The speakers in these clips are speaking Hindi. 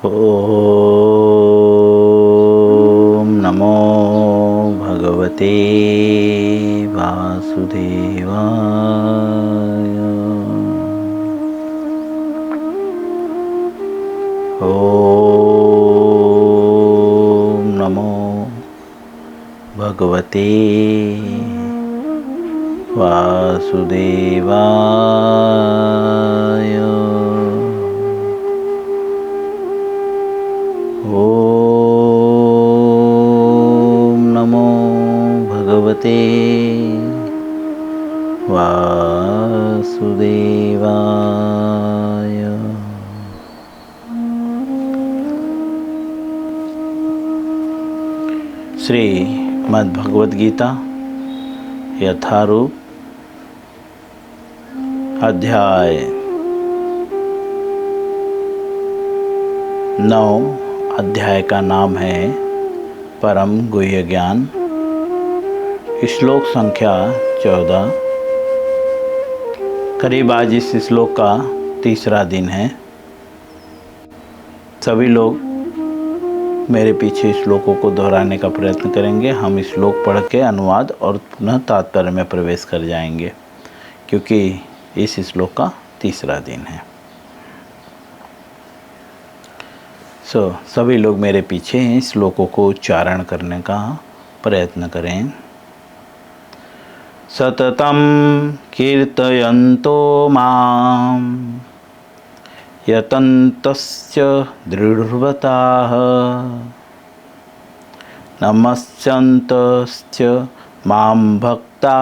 ओम नमो भगवते वासुदेवाय। ओम नमो भगवते वासुदेवाय। ओम नमो भगवते वासुदेवाय। श्रीमद्भगवद गीता यथारूप अध्याय 9। अध्याय का नाम है परम गुह्य ज्ञान। श्लोक संख्या 14। करीब आज इस श्लोक का तीसरा दिन है। सभी लोग मेरे पीछे श्लोकों को दोहराने का प्रयत्न करेंगे। हम श्लोक पढ़ के अनुवाद और पुनः तात्पर्य में प्रवेश कर जाएंगे, क्योंकि इस श्लोक का तीसरा दिन है। सभी लोग मेरे पीछे श्लोकों को उच्चारण करने का प्रयत्न करें। सततं कीर्तयन्तो मां यतन्तस्य दृढव्रताः नमस्यन्तस्य मां भक्ता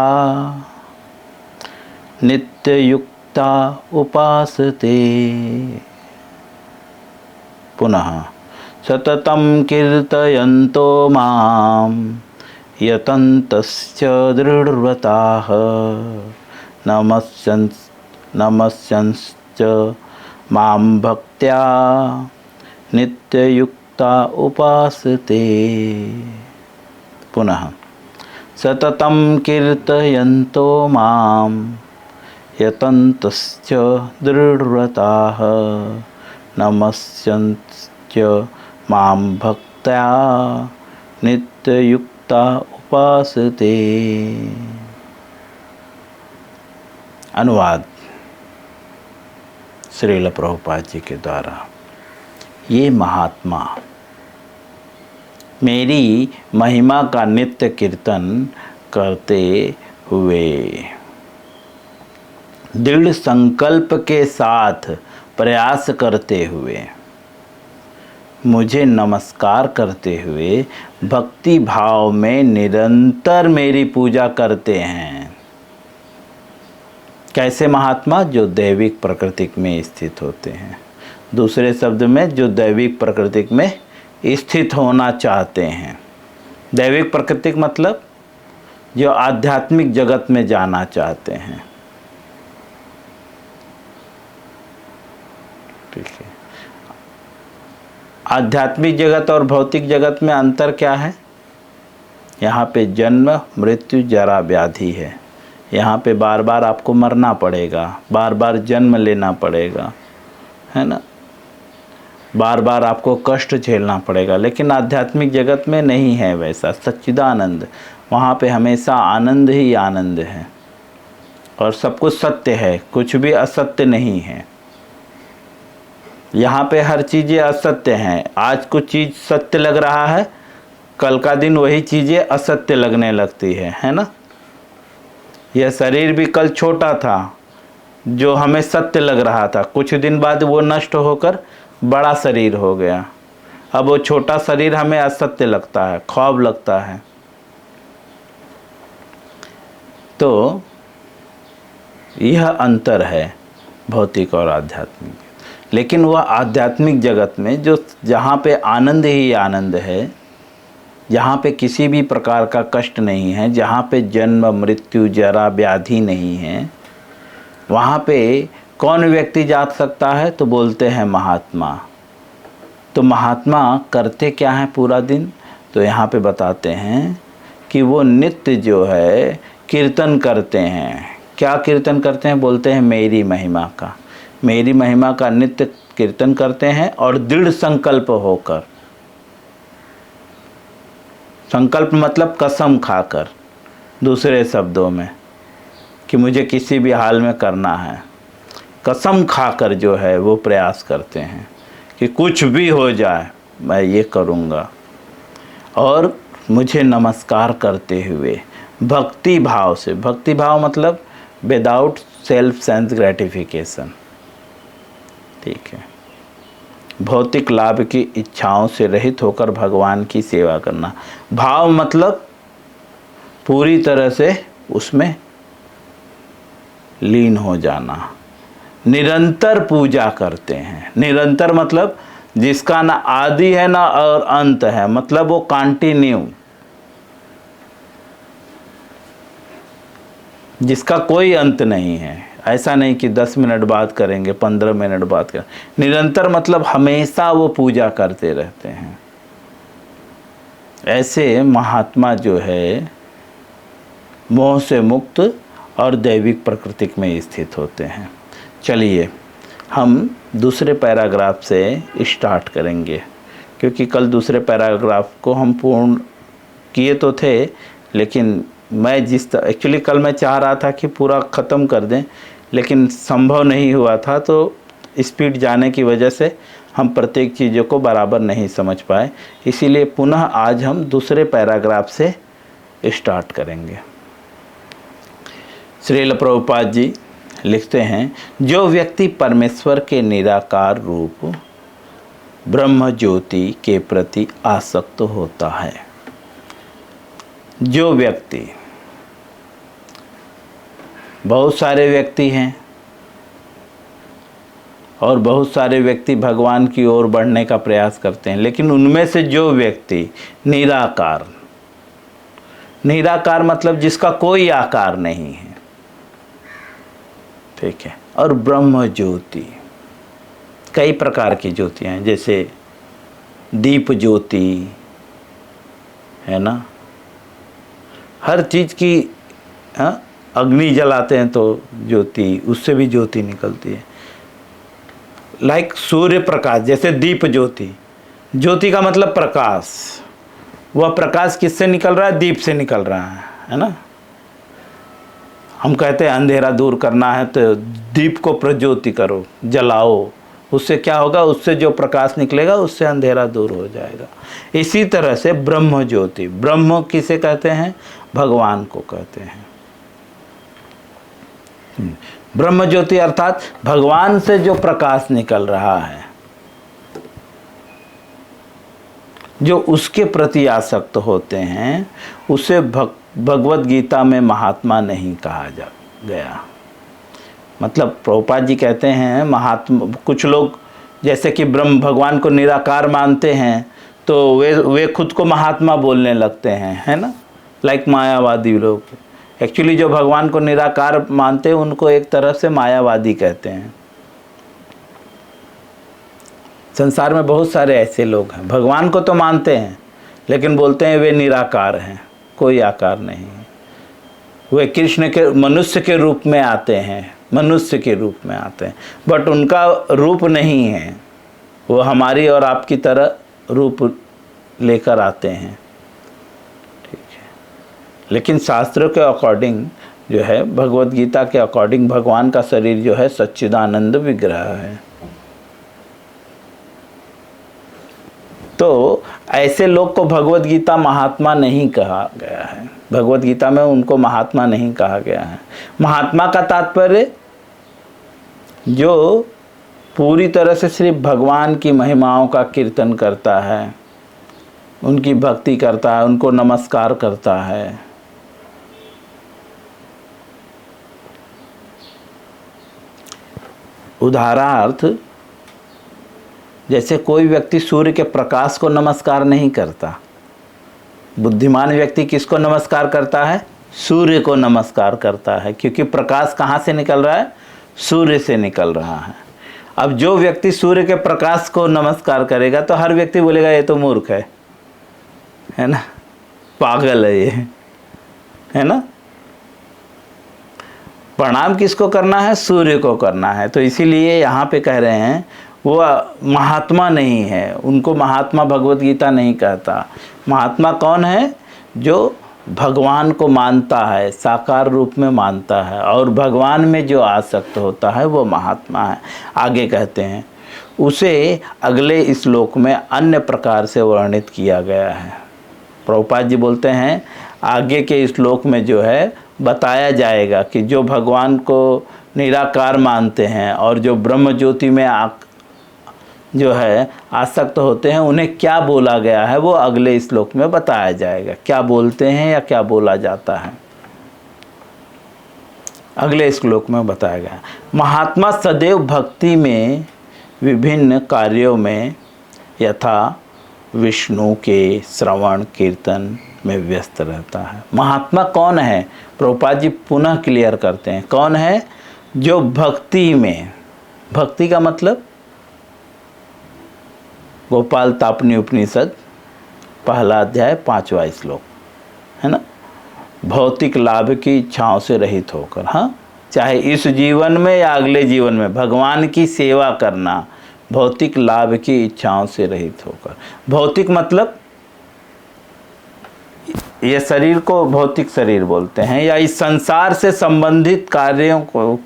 नित्ययुक्ता उपासते। पुनः सततं कीर्तयन्तो मां यतन्तस्य दृढव्रताः नमस्यन्श्च मां भक्त्या नित्ययुक्ता उपासते। पुनः सततं कीर्तयन्तो मां यतन्तश्च दृढव्रताः नमस्यन्श्च मां भक्त्या नित्ययुक्ता उपासते। अनुवाद श्रील प्रभुपाद जी के द्वारा। ये महात्मा मेरी महिमा का नित्य कीर्तन करते हुए दृढ़ संकल्प के साथ प्रयास करते हुए मुझे नमस्कार करते हुए भक्ति भाव में निरंतर मेरी पूजा करते हैं। कैसे महात्मा? जो दैविक प्रकृति में स्थित होते हैं। दूसरे शब्द में, जो दैविक प्रकृति में स्थित होना चाहते हैं। दैविक प्रकृति मतलब जो आध्यात्मिक जगत में जाना चाहते हैं। ठीक है। आध्यात्मिक जगत और भौतिक जगत में अंतर क्या है? यहाँ पे जन्म मृत्यु जरा व्याधि है। यहाँ पे बार बार आपको मरना पड़ेगा, बार बार जन्म लेना पड़ेगा, है ना, बार बार आपको कष्ट झेलना पड़ेगा। लेकिन आध्यात्मिक जगत में नहीं है वैसा। सच्चिदानंद, वहाँ पे हमेशा आनंद ही आनंद है और सब कुछ सत्य है, कुछ भी असत्य नहीं है। यहाँ पे हर चीज़ें असत्य हैं। आज कुछ चीज़ सत्य लग रहा है, कल का दिन वही चीज़ें असत्य लगने लगती है ना। यह शरीर भी कल छोटा था, जो हमें सत्य लग रहा था, कुछ दिन बाद वो नष्ट होकर बड़ा शरीर हो गया। अब वो छोटा शरीर हमें असत्य लगता है, ख्वाब लगता है। तो यह अंतर है भौतिक और आध्यात्मिक। लेकिन वह आध्यात्मिक जगत में जो जहाँ पे आनंद ही आनंद है, जहाँ पे किसी भी प्रकार का कष्ट नहीं है, जहाँ पे जन्म मृत्यु जरा व्याधि नहीं है, वहाँ पे कौन व्यक्ति जा सकता है? तो बोलते हैं महात्मा। तो महात्मा करते क्या हैं पूरा दिन? तो यहाँ पे बताते हैं कि वो नित्य जो है कीर्तन करते हैं। क्या कीर्तन करते हैं? बोलते हैं मेरी महिमा का। मेरी महिमा का नित्य कीर्तन करते हैं और दृढ़ संकल्प होकर, संकल्प मतलब कसम खाकर, दूसरे शब्दों में कि मुझे किसी भी हाल में करना है, कसम खाकर जो है वो प्रयास करते हैं कि कुछ भी हो जाए मैं ये करूँगा। और मुझे नमस्कार करते हुए भक्ति भाव से, भक्ति भाव मतलब विदाउट सेल्फ सेंस ग्रेटिफिकेशन, ठीक है, भौतिक लाभ की इच्छाओं से रहित होकर भगवान की सेवा करना। भाव मतलब पूरी तरह से उसमें लीन हो जाना। निरंतर पूजा करते हैं, निरंतर मतलब जिसका ना आदि है ना और अंत है, मतलब वो कंटिन्यू, जिसका कोई अंत नहीं है। ऐसा नहीं कि 10 मिनट बाद करेंगे, 15 मिनट बाद करेंगे, निरंतर मतलब हमेशा वो पूजा करते रहते हैं। ऐसे महात्मा जो है मोह से मुक्त और दैविक प्रकृति में स्थित होते हैं। चलिए हम दूसरे पैराग्राफ से स्टार्ट करेंगे, क्योंकि कल दूसरे पैराग्राफ को हम पूर्ण किए तो थे, लेकिन मैं एक्चुअली कल मैं चाह रहा था कि पूरा ख़त्म कर दें, लेकिन संभव नहीं हुआ था। तो स्पीड जाने की वजह से हम प्रत्येक चीज़ों को बराबर नहीं समझ पाए, इसीलिए पुनः आज हम दूसरे पैराग्राफ से स्टार्ट करेंगे। श्रील प्रभुपाद जी लिखते हैं, जो व्यक्ति परमेश्वर के निराकार रूप ब्रह्म ज्योति के प्रति आसक्त होता है, जो व्यक्ति, बहुत सारे व्यक्ति हैं और बहुत सारे व्यक्ति भगवान की ओर बढ़ने का प्रयास करते हैं, लेकिन उनमें से जो व्यक्ति निराकार, निराकार मतलब जिसका कोई आकार नहीं है, ठीक है, और ब्रह्म ज्योति, कई प्रकार की ज्योतियाँ हैं, जैसे दीप ज्योति है ना, हर चीज़ की, हाँ, अग्नि जलाते हैं तो ज्योति, उससे भी ज्योति निकलती है। लाइक सूर्य प्रकाश, जैसे दीप ज्योति, ज्योति का मतलब प्रकाश, वह प्रकाश किससे निकल रहा है? दीप से निकल रहा है ना। हम कहते हैं अंधेरा दूर करना है तो दीप को प्रज्योति करो, जलाओ, उससे क्या होगा? उससे जो प्रकाश निकलेगा उससे अंधेरा दूर हो जाएगा। इसी तरह से ब्रह्म ज्योति, ब्रह्म किसे कहते हैं? भगवान को कहते हैं। ब्रह्म ज्योति अर्थात भगवान से जो प्रकाश निकल रहा है, जो उसके प्रति आसक्त होते हैं, उसे भगवद गीता में महात्मा नहीं कहा गया। मतलब प्रभुपाद जी कहते हैं महात्मा, कुछ लोग जैसे कि ब्रह्म भगवान को निराकार मानते हैं तो वे खुद को महात्मा बोलने लगते हैं, है ना, लाइक मायावादी लोग। एक्चुअली जो भगवान को निराकार मानते हैं उनको एक तरह से मायावादी कहते हैं। संसार में बहुत सारे ऐसे लोग हैं, भगवान को तो मानते हैं लेकिन बोलते हैं वे निराकार हैं, कोई आकार नहीं है। वे कृष्ण के मनुष्य के रूप में आते हैं, मनुष्य के रूप में आते हैं, बट उनका रूप नहीं है, वो हमारी और आपकी तरह रूप लेकर आते हैं, ठीक है। लेकिन शास्त्रों के अकॉर्डिंग जो है, भगवद गीता के अकॉर्डिंग, भगवान का शरीर जो है सच्चिदानंद विग्रह है। तो ऐसे लोग को भगवद गीता महात्मा नहीं कहा गया है, भगवद गीता में उनको महात्मा नहीं कहा गया है। महात्मा का तात्पर्य जो पूरी तरह से सिर्फ भगवान की महिमाओं का कीर्तन करता है, उनकी भक्ति करता है, उनको नमस्कार करता है। उदाहरणार्थ, जैसे कोई व्यक्ति सूर्य के प्रकाश को नमस्कार नहीं करता, बुद्धिमान व्यक्ति किसको नमस्कार करता है? सूर्य को नमस्कार करता है, क्योंकि प्रकाश कहाँ से निकल रहा है? सूर्य से निकल रहा है। अब जो व्यक्ति सूर्य के प्रकाश को नमस्कार करेगा तो हर व्यक्ति बोलेगा ये तो मूर्ख है ना, पागल है ये, है ना। प्रणाम किसको करना है? सूर्य को करना है। तो इसीलिए यहाँ पे कह रहे हैं वो महात्मा नहीं है, उनको महात्मा भगवत गीता नहीं कहता। महात्मा कौन है? जो भगवान को मानता है, साकार रूप में मानता है और भगवान में जो आसक्त होता है वो महात्मा है। आगे कहते हैं उसे अगले श्लोक में अन्य प्रकार से वर्णित किया गया है। प्रभुपाद जी बोलते हैं आगे के श्लोक में जो है बताया जाएगा कि जो भगवान को निराकार मानते हैं और जो ब्रह्म ज्योति में जो है आसक्त होते हैं उन्हें क्या बोला गया है, वो अगले श्लोक में बताया जाएगा। क्या बोलते हैं या क्या बोला जाता है, अगले श्लोक में बताया गया। महात्मा सदैव भक्ति में विभिन्न कार्यों में यथा विष्णु के श्रवण कीर्तन में व्यस्त रहता है। महात्मा कौन है? प्रभुपाद जी पुनः क्लियर करते हैं कौन है? जो भक्ति में, भक्ति का मतलब गोपाल तापनी उपनिषद पहला अध्याय 5वां श्लोक है ना, भौतिक लाभ की इच्छाओं से रहित होकर, हाँ, चाहे इस जीवन में या अगले जीवन में भगवान की सेवा करना, भौतिक लाभ की इच्छाओं से रहित होकर। भौतिक मतलब ये शरीर को भौतिक शरीर बोलते हैं, या इस संसार से संबंधित कार्यों को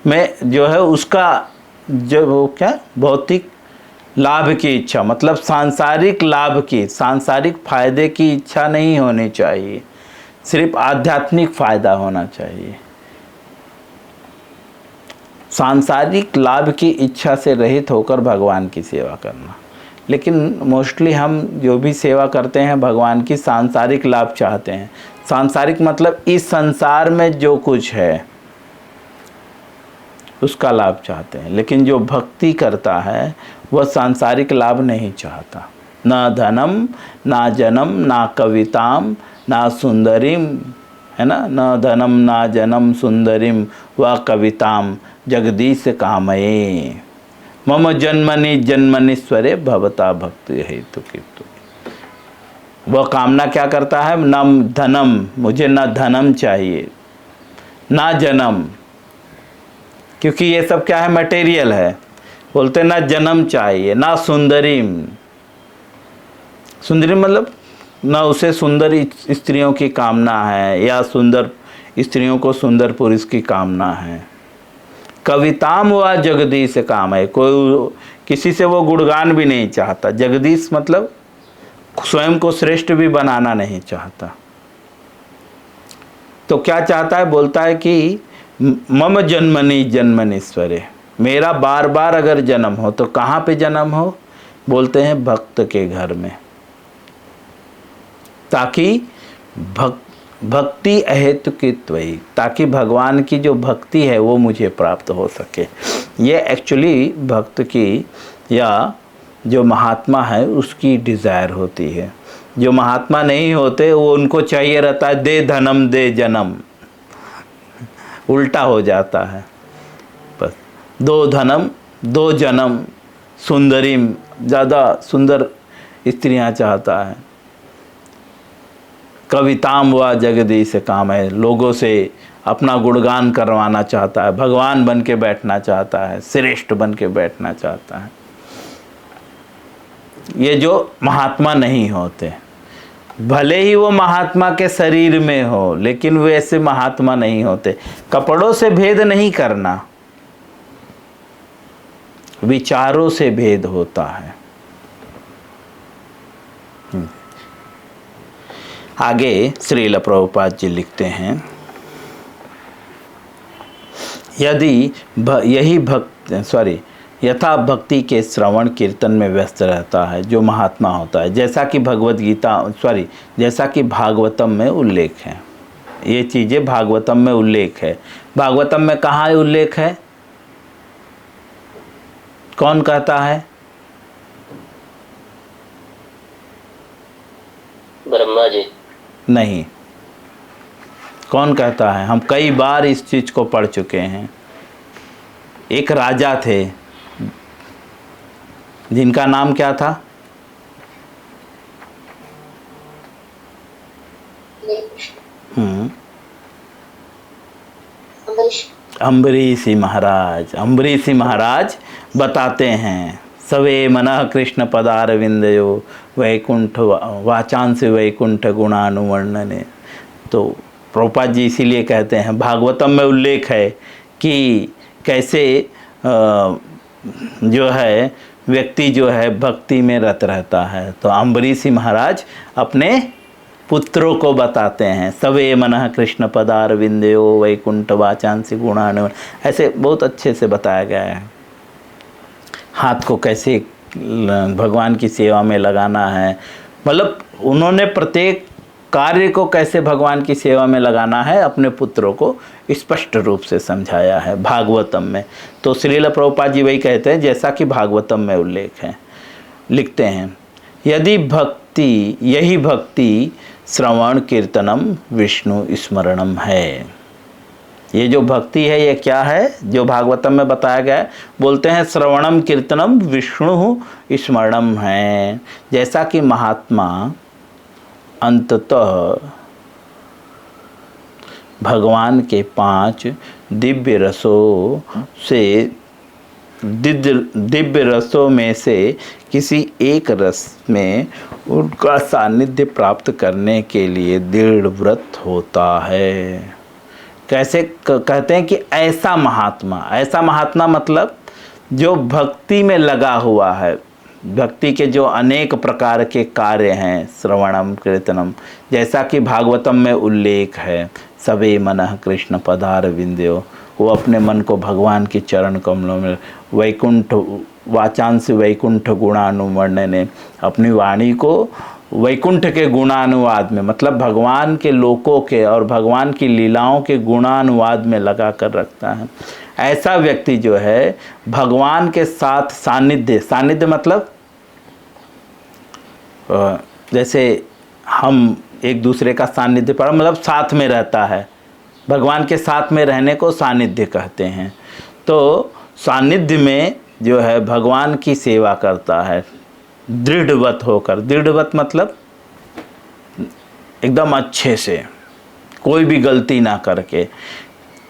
में जो है उसका जो वो क्या भौतिक लाभ की इच्छा, मतलब सांसारिक लाभ की, सांसारिक फायदे की इच्छा नहीं होनी चाहिए, सिर्फ आध्यात्मिक फायदा होना चाहिए। सांसारिक लाभ की इच्छा से रहित होकर भगवान की सेवा करना। लेकिन मोस्टली हम जो भी सेवा करते हैं भगवान की सांसारिक लाभ चाहते हैं। सांसारिक मतलब इस संसार में जो कुछ है उसका लाभ चाहते हैं, लेकिन जो भक्ति करता है वह सांसारिक लाभ नहीं चाहता। न धनम ना जनम ना कविताम ना सुंदरीम, है ना, न धनम ना जनम सुंदरीम व कविताम जगदीश कामये मम जन्मनि जन्मनीश्वरे भवता भक्ति हेतु कितु। वह कामना क्या करता है? न धनम, मुझे न धनम चाहिए, ना जन्म, क्योंकि ये सब क्या है? मटेरियल है। बोलते ना जन्म चाहिए, ना सुंदरीम, सुंदरी मतलब ना उसे सुंदर स्त्रियों की कामना है या सुंदर स्त्रियों को सुंदर पुरुष की कामना है। कविताम व जगदीश काम है, कोई किसी से वो गुणगान भी नहीं चाहता। जगदीश मतलब स्वयं को श्रेष्ठ भी बनाना नहीं चाहता। तो क्या चाहता है? बोलता है कि मम जन्मनि जन्मनीश्वरे, मेरा बार बार अगर जन्म हो तो कहाँ पे जन्म हो? बोलते हैं भक्त के घर में, ताकि भक्ति अहेतुकित्वयी, ताकि भगवान की जो भक्ति है वो मुझे प्राप्त हो सके। ये एक्चुअली भक्त की या जो महात्मा है उसकी डिज़ायर होती है। जो महात्मा नहीं होते वो उनको चाहिए रहता है दे धनम दे जन्म, उल्टा हो जाता है। बस दो धनम दो जन्म, सुंदरीम, ज़्यादा सुंदर स्त्रियां चाहता है। कविताम व जगदीश काम है, लोगों से अपना गुणगान करवाना चाहता है, भगवान बन के बैठना चाहता है, श्रेष्ठ बन के बैठना चाहता है। ये जो महात्मा नहीं होते, भले ही वो महात्मा के शरीर में हो लेकिन वे ऐसे महात्मा नहीं होते। कपड़ों से भेद नहीं करना, विचारों से भेद होता है। आगे श्रील प्रभुपाद जी लिखते हैं, यदि यथा भक्ति के श्रवण कीर्तन में व्यस्त रहता है जो महात्मा होता है, जैसा कि जैसा कि भागवतम में उल्लेख है। ये चीज़ें भागवतम में उल्लेख है। भागवतम में कहाँ उल्लेख है? कौन कहता है? ब्रह्मा जी। नहीं, कौन कहता है? हम कई बार इस चीज को पढ़ चुके हैं। एक राजा थे जिनका नाम क्या था? अम्बरीशी महाराज बताते हैं, सवे मनः कृष्ण पदारविंदयो वैकुंठ वाचांस वैकुंठ गुणानुवर्णने। तो प्रभुपाद जी इसीलिए कहते हैं, भागवतम में उल्लेख है कि कैसे जो है व्यक्ति जो है भक्ति में रत रहता है। तो अम्बरीशी महाराज अपने पुत्रों को बताते हैं, सवे मनः कृष्ण पदारविंदयो वैकुंठ वाचांसी गुणानु, ऐसे बहुत अच्छे से बताया गया है। हाथ को कैसे भगवान की सेवा में लगाना है, मतलब उन्होंने प्रत्येक कार्य को कैसे भगवान की सेवा में लगाना है अपने पुत्रों को स्पष्ट रूप से समझाया है भागवतम में। तो श्रील प्रभुपाद जी वही कहते हैं जैसा कि भागवतम में उल्लेख है। लिखते हैं, यही भक्ति श्रवण कीर्तनम विष्णु स्मरणम है। ये जो भक्ति है ये क्या है जो भागवतम में बताया गया है? बोलते हैं श्रवणम कीर्तनम विष्णु स्मरणम है। जैसा कि महात्मा अंततः भगवान के 5 दिव्य रसों में से किसी एक रस में उनका सानिध्य प्राप्त करने के लिए दृढ़ व्रत होता है। कैसे कहते हैं कि ऐसा महात्मा मतलब जो भक्ति में लगा हुआ है। भक्ति के जो अनेक प्रकार के कार्य हैं, श्रवणम कीर्तनम, जैसा कि भागवतम में उल्लेख है, सवे मनः कृष्ण पदारविंदयो, वो अपने मन को भगवान के चरण कमलों में, वैकुंठ वाचांस वैकुंठ गुणानुवर्णने, अपनी वाणी को वैकुंठ के गुणानुवाद में, मतलब भगवान के लोकों के और भगवान की लीलाओं के गुणानुवाद में लगा कर रखता है। ऐसा व्यक्ति जो है भगवान के साथ सानिध्य मतलब जैसे हम एक दूसरे का सानिध्य पर मतलब साथ में रहता है, भगवान के साथ में रहने को सानिध्य कहते हैं। तो सानिध्य में जो है भगवान की सेवा करता है दृढ़वत होकर। दृढ़वत मतलब एकदम अच्छे से, कोई भी गलती ना करके।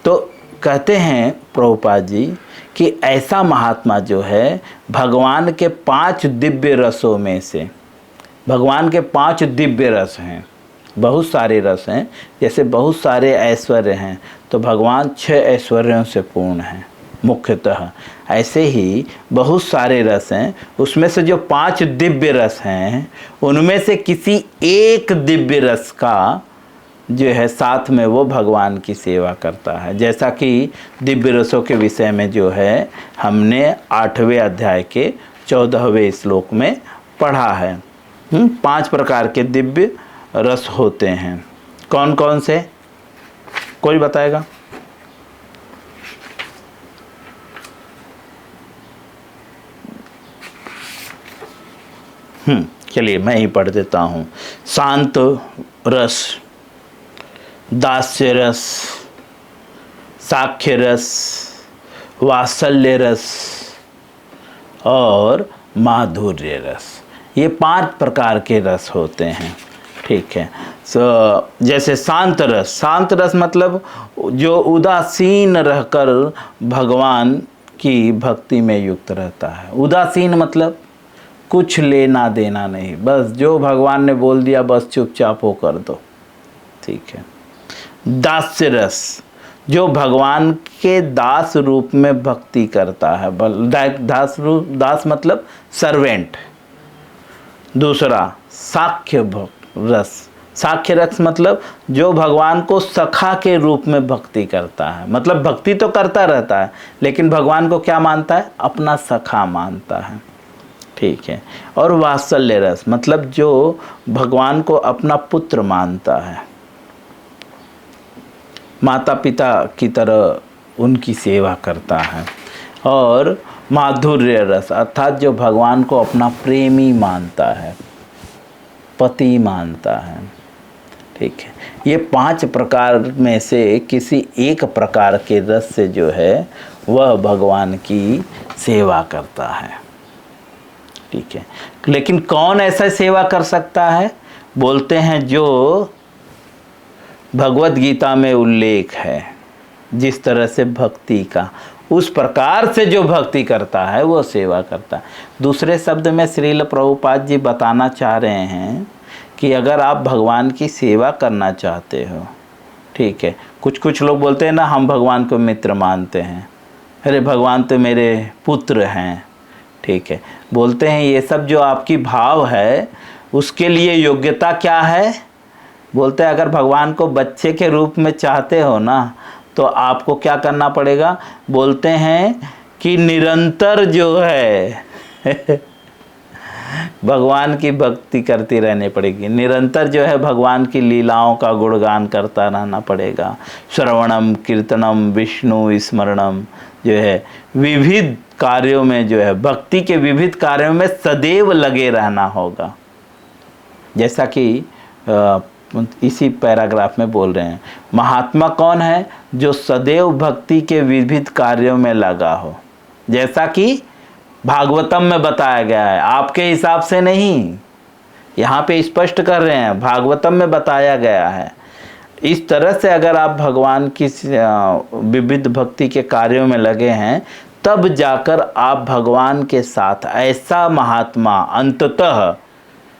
तो कहते हैं प्रभुपाद जी कि ऐसा महात्मा जो है भगवान के 5 दिव्य रसों में से, भगवान के 5 दिव्य रस हैं, बहुत सारे रस हैं, जैसे बहुत सारे ऐश्वर्य हैं तो भगवान 6 ऐश्वर्यों से पूर्ण हैं मुख्यतः, ऐसे ही बहुत सारे रस हैं। उसमें से जो 5 दिव्य रस हैं उनमें से किसी एक दिव्य रस का जो है साथ में वो भगवान की सेवा करता है। जैसा कि दिव्य रसों के विषय में जो है हमने 8वें अध्याय के 14वें श्लोक में पढ़ा है। 5 प्रकार के दिव्य रस होते हैं। कौन कौन से, कोई बताएगा? चलिए मैं ही पढ़ देता हूँ। शांत रस, दास्य रस, साख्य रस, वात्सल्य रस और माधुर्य रस। ये 5 प्रकार के रस होते हैं। ठीक है। जैसे शांत रस मतलब जो उदासीन रहकर भगवान की भक्ति में युक्त रहता है। उदासीन मतलब कुछ लेना देना नहीं, बस जो भगवान ने बोल दिया बस चुपचाप हो कर दो। ठीक है। दास्य रस, जो भगवान के दास रूप में भक्ति करता है। दास मतलब सर्वेंट। दूसरा साख्य रस मतलब जो भगवान को सखा के रूप में भक्ति करता है, मतलब भक्ति तो करता रहता है लेकिन भगवान को क्या मानता है? अपना सखा मानता है। ठीक है। और वात्सल्य रस मतलब जो भगवान को अपना पुत्र मानता है, माता पिता की तरह उनकी सेवा करता है। और माधुर्य रस अर्थात जो भगवान को अपना प्रेमी मानता है, पति मानता है। ठीक है। ये 5 प्रकार में से किसी एक प्रकार के रस से जो है वह भगवान की सेवा करता है। ठीक है। लेकिन कौन ऐसा सेवा कर सकता है? बोलते हैं जो भगवत गीता में उल्लेख है, जिस तरह से भक्ति का, उस प्रकार से जो भक्ति करता है वो सेवा करता है। दूसरे शब्द में श्रील प्रभुपाद जी बताना चाह रहे हैं कि अगर आप भगवान की सेवा करना चाहते हो, ठीक है, कुछ लोग बोलते हैं ना हम भगवान को मित्र मानते हैं, अरे भगवान तो मेरे पुत्र हैं, ठीक है, बोलते हैं ये सब जो आपकी भाव है उसके लिए योग्यता क्या है? बोलते हैं अगर भगवान को बच्चे के रूप में चाहते हो ना तो आपको क्या करना पड़ेगा? बोलते हैं कि निरंतर जो है भगवान की भक्ति करती रहनी पड़ेगी, निरंतर जो है भगवान की लीलाओं का गुणगान करता रहना पड़ेगा। श्रवणम कीर्तनम विष्णु स्मरणम, जो है विविध कार्यों में, जो है भक्ति के विविध कार्यों में सदैव लगे रहना होगा। जैसा कि इसी पैराग्राफ में बोल रहे हैं, महात्मा कौन है? जो सदैव भक्ति के विविध कार्यों में लगा हो, जैसा कि भागवतम में बताया गया है, आपके हिसाब से नहीं, यहाँ पे स्पष्ट कर रहे हैं, भागवतम में बताया गया है। इस तरह से अगर आप भगवान की विविध भक्ति के कार्यों में लगे हैं, तब जाकर आप भगवान के साथ ऐसा महात्मा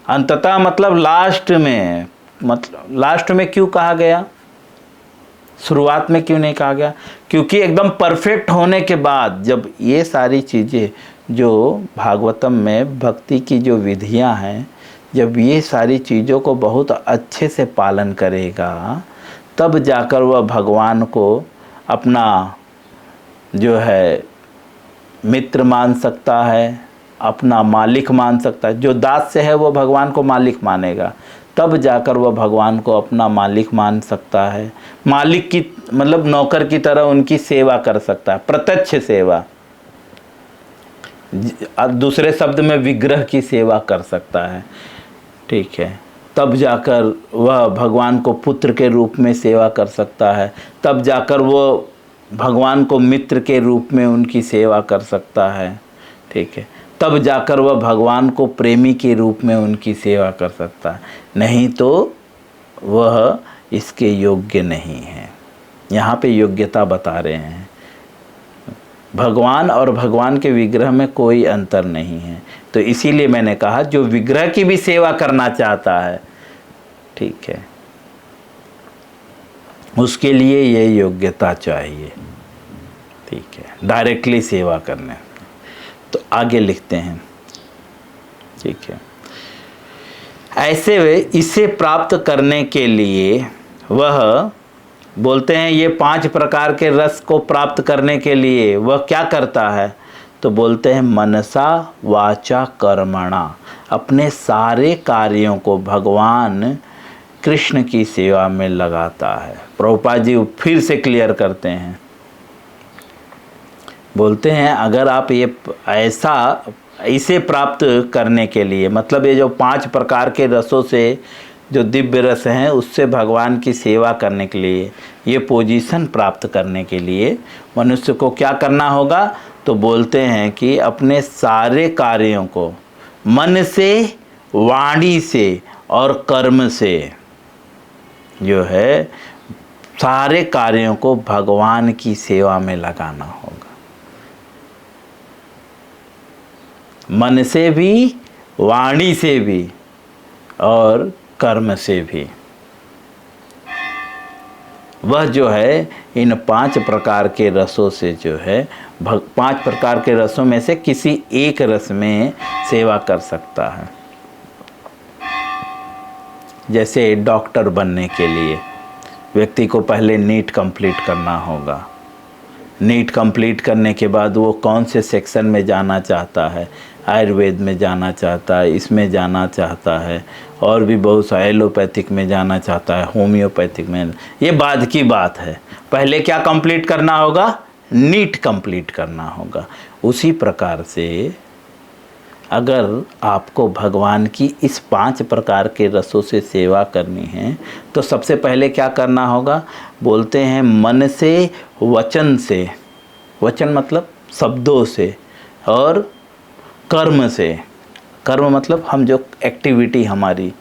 अंततः मतलब लास्ट में, मतलब लास्ट में क्यों कहा गया, शुरुआत में क्यों नहीं कहा गया? क्योंकि एकदम परफेक्ट होने के बाद जब ये सारी चीज़ें जो भागवतम में भक्ति की जो विधियां हैं, जब ये सारी चीज़ों को बहुत अच्छे से पालन करेगा, तब जाकर वह भगवान को अपना जो है मित्र मान सकता है, अपना मालिक मान सकता है। जो दास से है वो भगवान को मालिक मानेगा, तब जाकर वह भगवान को अपना मालिक मान सकता है। मालिक की मतलब नौकर की तरह उनकी सेवा कर सकता है, प्रत्यक्ष सेवा। दूसरे शब्द में विग्रह की सेवा कर सकता है, ठीक है। तब जाकर वह भगवान को पुत्र के रूप में सेवा कर सकता है, तब जाकर वो भगवान को मित्र के रूप में उनकी सेवा कर सकता है, ठीक है। तब जाकर वह भगवान को प्रेमी के रूप में उनकी सेवा कर सकता है, नहीं तो वह इसके योग्य नहीं है। यहाँ पे योग्यता बता रहे हैं। भगवान और भगवान के विग्रह में कोई अंतर नहीं है। तो इसीलिए मैंने कहा जो विग्रह की भी सेवा करना चाहता है, ठीक है, उसके लिए ये योग्यता चाहिए, ठीक है, डायरेक्टली सेवा करने। तो आगे लिखते हैं, ठीक है, ऐसे वे इसे प्राप्त करने के लिए वह बोलते हैं ये 5 प्रकार के रस को प्राप्त करने के लिए वह क्या करता है? तो बोलते हैं मनसा वाचा कर्मणा, अपने सारे कार्यों को भगवान कृष्ण की सेवा में लगाता है। प्रभुपाद जी फिर से क्लियर करते हैं, बोलते हैं अगर आप ये ऐसा इसे प्राप्त करने के लिए, मतलब ये जो 5 प्रकार के रसों से जो दिव्य रस हैं उससे भगवान की सेवा करने के लिए, ये पोजीशन प्राप्त करने के लिए मनुष्य को क्या करना होगा? तो बोलते हैं कि अपने सारे कार्यों को मन से, वाणी से और कर्म से जो है सारे कार्यों को भगवान की सेवा में लगाना होगा। मन से भी, वाणी से भी और कर्म से भी। वह जो है इन 5 प्रकार के रसों से जो है 5 प्रकार के रसों में से किसी एक रस में सेवा कर सकता है। जैसे डॉक्टर बनने के लिए व्यक्ति को पहले नीट कंप्लीट करना होगा। नीट कंप्लीट करने के बाद वो कौन से सेक्शन में जाना चाहता है, आयुर्वेद में जाना चाहता है, इसमें जाना चाहता है, और भी बहुत सा एलोपैथिक में जाना चाहता है, होम्योपैथिक में, ये बाद की बात है। पहले क्या कंप्लीट करना होगा? नीट कंप्लीट करना होगा। उसी प्रकार से अगर आपको भगवान की इस 5 प्रकार के रसों से सेवा करनी है तो सबसे पहले क्या करना होगा? बोलते हैं मन से, वचन से, वचन मतलब शब्दों से, और कर्म से। कर्म मतलब हम जो एक्टिविटी हमारी,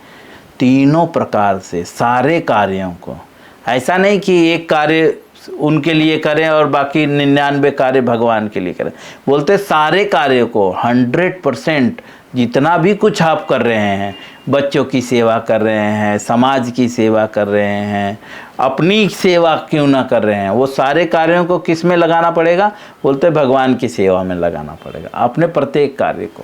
तीनों प्रकार से सारे कार्यों को। ऐसा नहीं कि एक कार्य उनके लिए करें और बाकी 99 कार्य भगवान के लिए करें। बोलते सारे कार्य को 100% जितना भी कुछ आप कर रहे हैं, बच्चों की सेवा कर रहे हैं, समाज की सेवा कर रहे हैं, अपनी सेवा क्यों ना कर रहे हैं, वो सारे कार्यों को किस में लगाना पड़ेगा? बोलते भगवान की सेवा में लगाना पड़ेगा, अपने प्रत्येक कार्य को।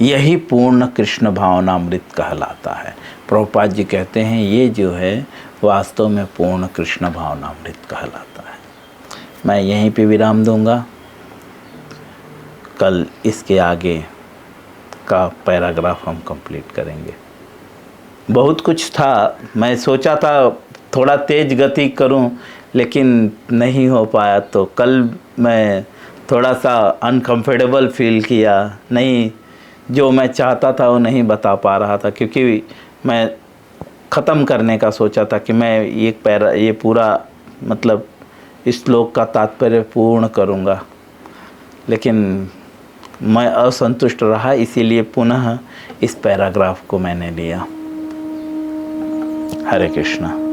यही पूर्ण कृष्ण भावनामृत कहलाता है। प्रभुपाद जी कहते हैं ये जो है वास्तव में पूर्ण कृष्ण भावनामृत कहलाता है। मैं यहीं पे विराम दूंगा। कल इसके आगे का पैराग्राफ हम कंप्लीट करेंगे। बहुत कुछ था, मैं सोचा था थोड़ा तेज गति करूं, लेकिन नहीं हो पाया। तो कल मैं थोड़ा सा अनकंफर्टेबल फील किया, नहीं जो मैं चाहता था वो नहीं बता पा रहा था, क्योंकि मैं ख़त्म करने का सोचा था कि मैं ये पूरा मतलब इस श्लोक का तात्पर्य पूर्ण करूँगा, लेकिन मैं असंतुष्ट रहा, इसीलिए पुनः इस पैराग्राफ को मैंने लिया। हरे कृष्णा।